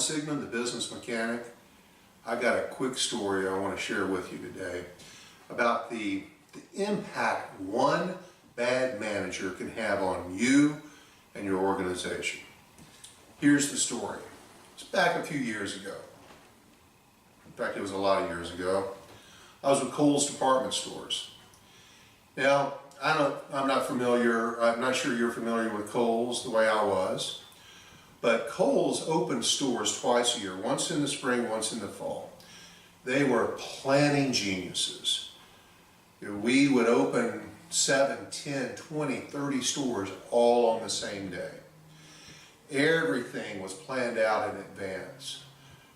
Sigmund, the business mechanic. I got a quick story I want to share with you today about the impact one bad manager can have on you and your organization. Here's the story. It's back a few years ago. In fact, it was a lot of years ago. I was with Kohl's department stores. Now, I'm not sure you're familiar with Kohl's the way I was, but Kohl's opened stores twice a year, once in the spring, once in the fall. They were planning geniuses. We would open 7, 10, 20, 30 stores all on the same day. Everything was planned out in advance.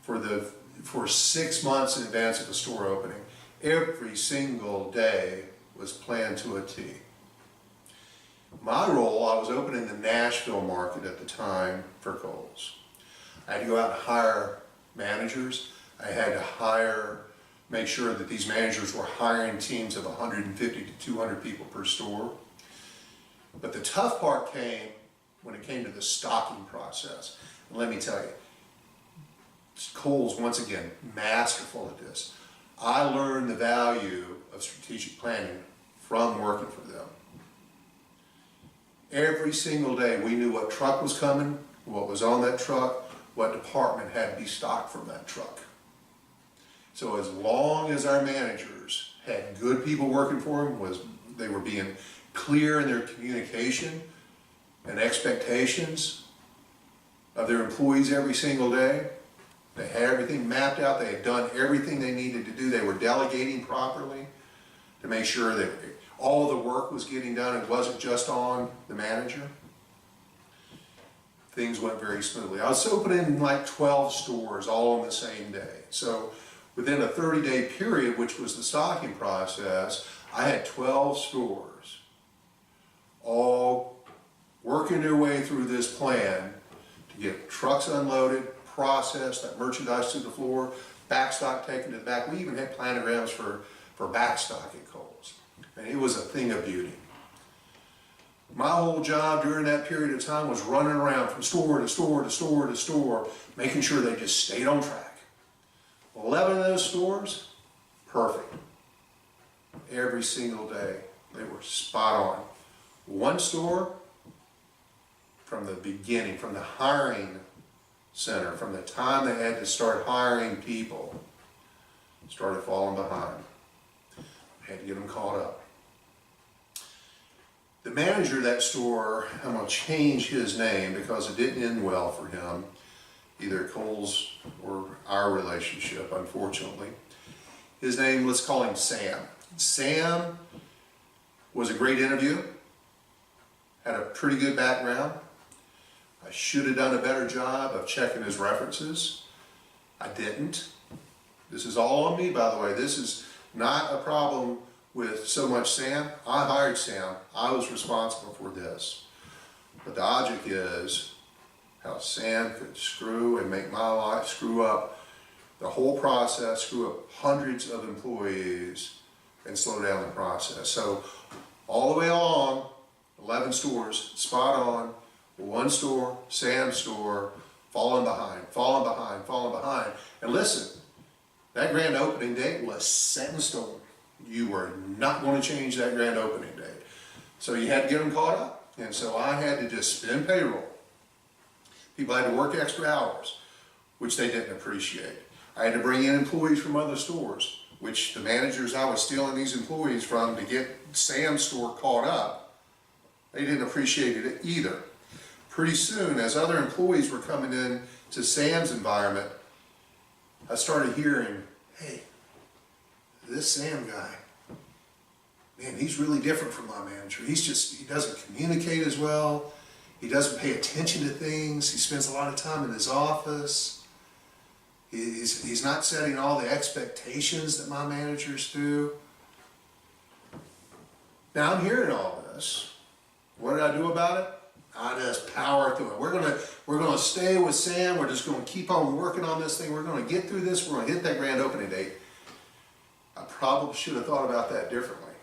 For 6 months in advance of the store opening, every single day was planned to a T. My role, I was opening the Nashville market at the time for Kohl's. I had to go out and hire managers. I had to make sure that these managers were hiring teams of 150 to 200 people per store. But the tough part came when it came to the stocking process. And let me tell you, Kohl's, once again, masterful at this. I learned the value of strategic planning from working for them. Every single day we knew what truck was coming, what was on that truck, what department had to be stocked from that truck. So as long as our managers had good people working for them, they were being clear in their communication and expectations of their employees every single day. They had everything mapped out. They had done everything they needed to do. They were delegating properly to make sure that all the work was getting done. It wasn't just on the manager. Things went very smoothly. I was opening like 12 stores all on the same day. So within a 30-day period, which was the stocking process, I had 12 stores all working their way through this plan to get trucks unloaded, processed, that merchandise to the floor, backstock taken to the back. We even had planograms for backstock at Kohl's. And it was a thing of beauty. My whole job during that period of time was running around from store to store to store to store, making sure they just stayed on track. 11 of those stores, perfect. Every single day, they were spot on. One store, from the beginning, from the hiring center, from the time they had to start hiring people, started falling behind. I had to get them caught up. The manager of that store, I'm going to change his name because it didn't end well for him, either Kohl's or our relationship, unfortunately. His name, let's call him Sam. Sam was a great interview, had a pretty good background. I should have done a better job of checking his references. I didn't. This is all on me, by the way. This is not a problem with so much Sam. I hired Sam. I was responsible for this. But the object is how Sam could screw and make my life, screw up the whole process, screw up hundreds of employees, and slow down the process. So all the way along, 11 stores, spot on, one store, Sam's store, falling behind, falling behind, falling behind. And listen, that grand opening date was set in stone. You were not going to change that grand opening date. So you had to get them caught up. And so I had to just spend payroll. People had to work extra hours, which they didn't appreciate. I had to bring in employees from other stores, which the managers I was stealing these employees from to get Sam's store caught up, they didn't appreciate it either. Pretty soon, as other employees were coming in to Sam's environment, I started hearing, hey, this Sam guy, man, he's really different from my manager. He doesn't communicate as well. He doesn't pay attention to things. He spends a lot of time in his office. He's not setting all the expectations that my managers do. Now I'm hearing all this. What did I do about it? I just power through it. We're gonna stay with Sam. We're just gonna keep on working on this thing. We're gonna get through this. We're gonna hit that grand opening date. I probably should have thought about that differently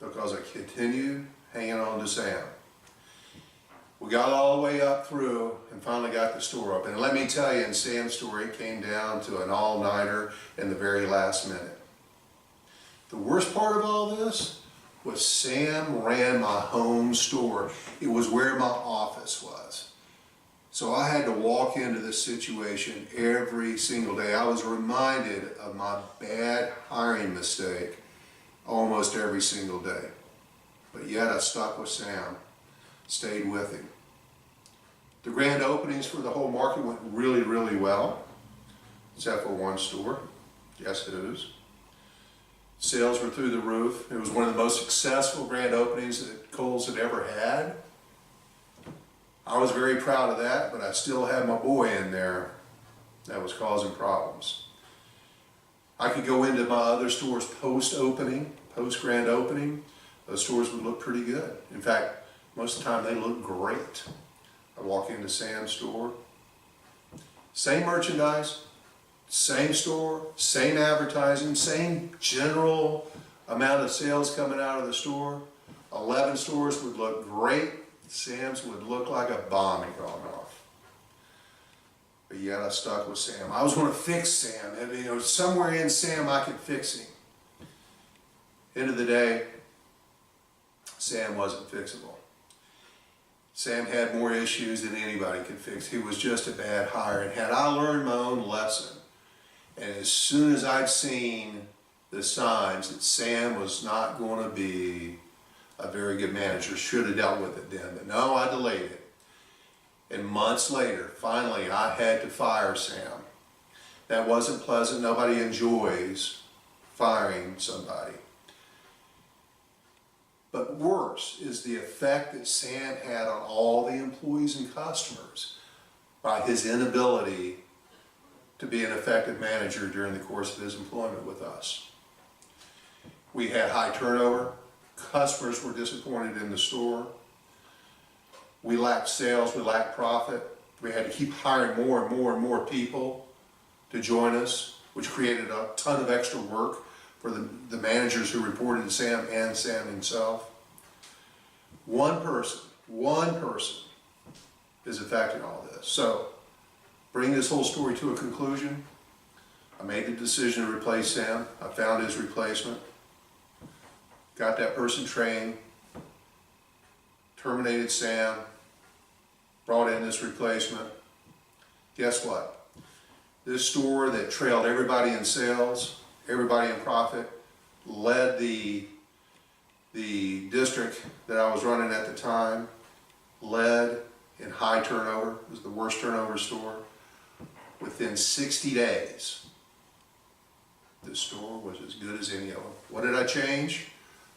because I continued hanging on to Sam. We got all the way up through and finally got the store open. And let me tell you, in Sam's story, it came down to an all-nighter in the very last minute. The worst part of all this was Sam ran my home store. It was where my office was. So I had to walk into this situation every single day. I was reminded of my bad hiring mistake almost every single day. But yet I stuck with Sam, stayed with him. The grand openings for the whole market went really, really well, except for one store. Yes, it is. Sales were through the roof. It was one of the most successful grand openings that Kohl's had ever had. I was very proud of that, but I still had my boy in there that was causing problems. I could go into my other stores post-opening, post-grand opening. Those stores would look pretty good. In fact, most of the time they look great. I walk into Sam's store, same merchandise, same store, same advertising, same general amount of sales coming out of the store. 11 stores would look great. Sam's would look like a bomb had gone off. But yet I stuck with Sam. I was going to fix Sam. And, somewhere in Sam I could fix him. End of the day, Sam wasn't fixable. Sam had more issues than anybody could fix. He was just a bad hire. And had I learned my own lesson, and as soon as I'd seen the signs that Sam was not going to be a very good manager, should have dealt with it then. But no, I delayed it. And months later, finally, I had to fire Sam. That wasn't pleasant. Nobody enjoys firing somebody. But worse is the effect that Sam had on all the employees and customers by his inability to be an effective manager during the course of his employment with us. We had high turnover. Customers were disappointed in the store. We lacked sales, we lacked profit. We had to keep hiring more and more and more people to join us, which created a ton of extra work for the managers who reported to Sam and Sam himself. One person is affecting all this. So, bring this whole story to a conclusion. I made the decision to replace Sam. I found his replacement. Got that person trained. Terminated Sam. Brought in this replacement. Guess what? This store that trailed everybody in sales, everybody in profit, led the district that I was running at the time, led in high turnover. It was the worst turnover store. Within 60 days, the store was as good as any of them. What did I change?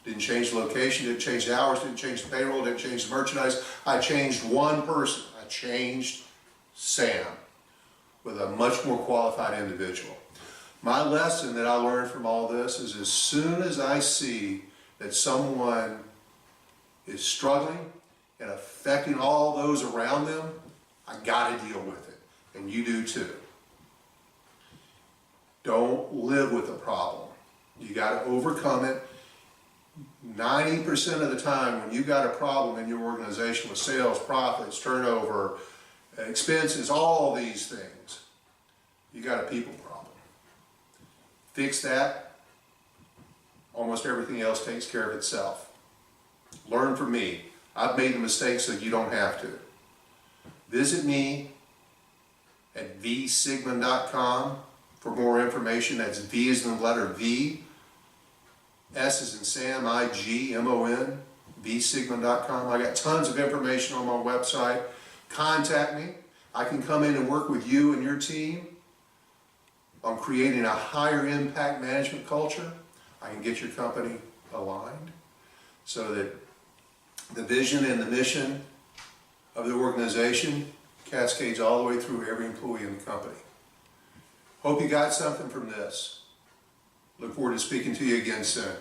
Didn't change the location, didn't change the hours, didn't change the payroll, didn't change the merchandise. I changed one person. I changed Sam with a much more qualified individual. My lesson that I learned from all this is as soon as I see that someone is struggling and affecting all those around them, I got to deal with it. And you do too. Don't live with the problem. You got to overcome it. 90% of the time when you got a problem in your organization with sales, profits, turnover, expenses, all these things, you got a people problem. Fix that, almost everything else takes care of itself. Learn from me. I've made the mistakes so you don't have to. Visit me at vsigmund.com for more information. That's V as in the letter V, S as in Sam, I-G-M-O-N, vsigmund.com. I got tons of information on my website. Contact me. I can come in and work with you and your team on creating a higher impact management culture. I can get your company aligned so that the vision and the mission of the organization cascades all the way through every employee in the company. Hope you got something from this. Look forward to speaking to you again soon.